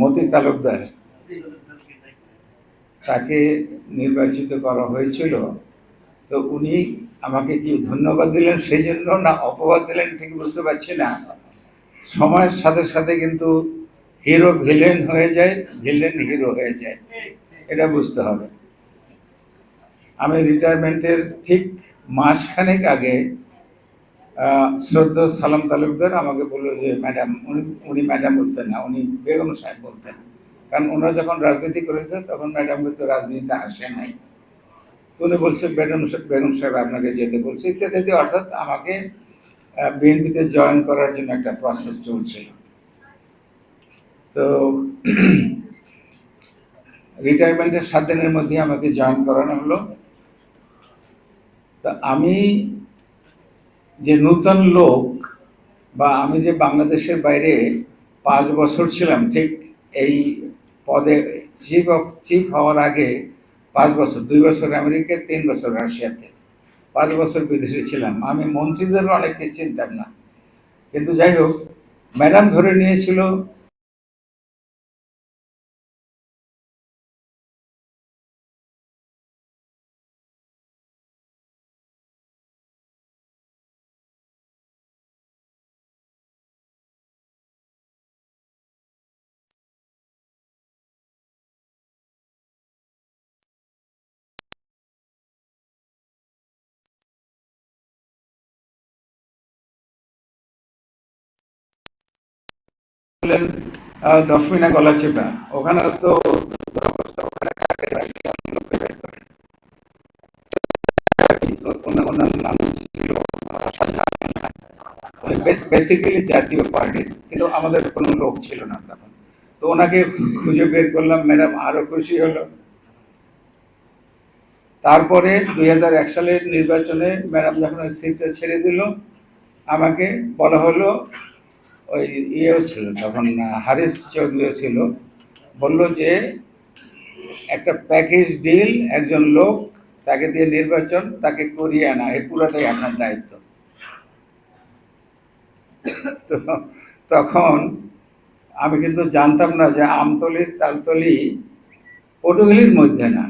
মতি তালুকদার, তাকে নির্বাচিত করা হয়েছিল। তো উনি আমাকে কি ধন্যবাদ দিলেন সেই জন্য না অপবাদ দিলেন ঠিক বুঝতে পারছি না। সময়ের সাথে সাথে কিন্তু হিরো ভিলেন হয়ে যায়, ভিলেন হিরো হয়ে যায়, এটা বুঝতে হবে। আমি রিটায়ারমেন্টের ঠিক মাসখানেক আগে শ্রদ্ধা সালাম তালুকদার আমাকে বললো যে ম্যাডাম, উনি ম্যাডাম বলতেন না, উনি বেগম সাহেব বলতেন, কারণ ওনারা যখন রাজনীতি করেছে তখন ম্যাডাম কিন্তু রাজনীতিতে আসে নাই। উনি বলছে বেগম সাহেব আপনাকে যেতে বলছে ইত্যাদি, অর্থাৎ আমাকে বিএনপিতে জয়েন করার জন্য একটা প্রসেস চলছিল। তো রিটায়ারমেন্টের 7 দিনের মধ্যে আমাকে জয়েন করানো হলো। তা আমি যে নূতন লোক, বা আমি যে বাংলাদেশের বাইরে 5 বছর ছিলাম, ঠিক এই পদে চিফ হওয়ার আগে 5 বছর, 2 বছর আমেরিকায়, 3 বছর রাশিয়াতে, 5 বছর বিদেশে ছিলাম। আমি মন্ত্রীদেরও অনেককে চিনতাম না, কিন্তু যাই হোক ম্যাডাম ধরে নিয়েছিল। বললেন 10 মিনা গলা চেপা, ওখানে তো ওনার নাম ছিল বেসিক্যালি জাতীয় পার্টির, কিন্তু আমাদের কোনো লোক ছিল না তখন। তো ওনাকে খুঁজে বের করলাম, ম্যাডাম আরো খুশি হলো। তারপরে 2001 সালের নির্বাচনে ম্যাডাম যখন সিটটা ছেড়ে দিল, আমাকে বলা হলো, ওই ইয়েও ছিল তখন, হারিস চৌধুরী ছিল, বলল যে একটা প্যাকেজ ডিল, একজন লোক, তাকে দিয়ে নির্বাচন, তাকে করিয়ে আনা, এই পুরোটাই আপনার দায়িত্ব। তো তখন আমি কিন্তু জানতাম না যে আমতলি তালতলি পটুয়াখালীর মধ্যে না,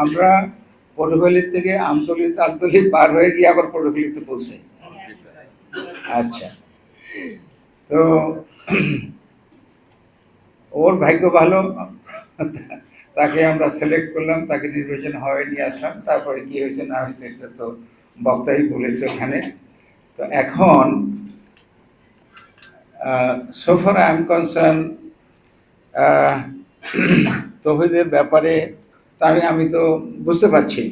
আমরা পটুয়াখালীর থেকে আমতলি তালতলি পার হয়ে গিয়ে আবার পটুয়াখালীতে পৌঁছে। আচ্ছা, তো ওর ভাগ্য ভালো, তাকে আমরা সিলেক্ট করলাম, তাকে নির্বাচন হয়ে নিয়ে আসলাম। তারপরে কি হয়েছে না হয়েছে সেটা তো বক্তাই বলেছে ওখানে। তো এখন so far I am concerned, তৌহিদের ব্যাপারে আমি তো বুঝতে পারছি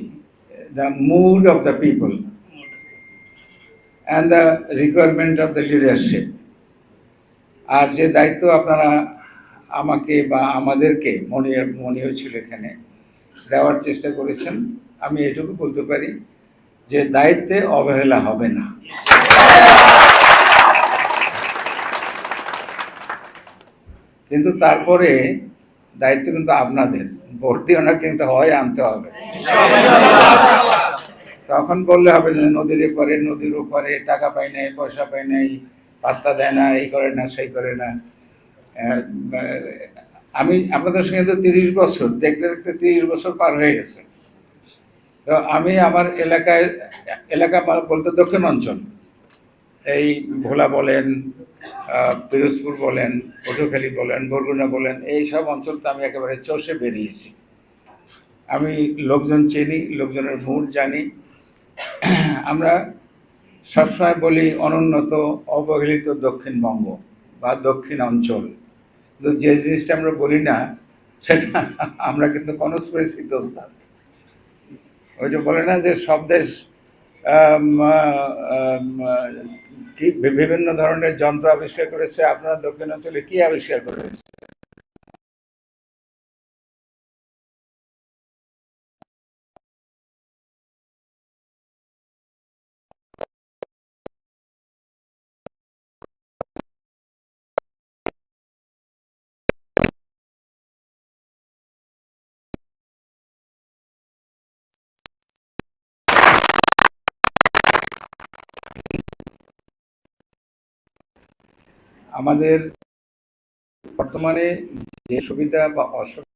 the mood of the people and the requirement of the leadership. আর যে দায়িত্ব আপনারা আমাকে বা আমাদেরকে, মনিও ছিল এখানে, দেওয়ার চেষ্টা করেছেন, আমি এটুকু বলতে পারি যে দায়িত্বে অবহেলা হবে না। কিন্তু তারপরে দায়িত্ব কিন্তু আপনাদের, ভোট দিয়ে ওনাকে কিন্তু হয় আনতে হবে। তখন বললে হবে যে নদীর এপারে, নদীর ওপারে, টাকা পাই নাই, পয়সা পাই নাই, পাত্তা দেয় না, এই করে না, সেই করে না। আমি আপনাদের সঙ্গে তো 30 বছর, দেখতে দেখতে 30 বছর পার হয়ে গেছে। তো আমি আমার এলাকা বলতে দক্ষিণ অঞ্চল, এই ভোলা বলেন, পিরোজপুর বলেন, পটুয়াখালী বলেন, বরগুনা বলেন, এই সব অঞ্চল তো আমি একেবারে চষে বেরিয়েছি। আমি লোকজন চিনি, লোকজনের মুড জানি। আমরা সবসময় বলি অনুন্নত অবহেলিত দক্ষিণবঙ্গ বা দক্ষিণ অঞ্চল, কিন্তু যে জিনিসটা আমরা বলি না সেটা আমরা কিন্তু কনস্পিরেসিতে ওস্তাদ। ওইটা বলে না যে সব দেশ কি বিভিন্ন ধরনের যন্ত্র আবিষ্কার করেছে, আপনারা দক্ষিণ অঞ্চলে কি আবিষ্কার করেছে? আমাদের বর্তমানে যে সুবিধা বা অসুবিধা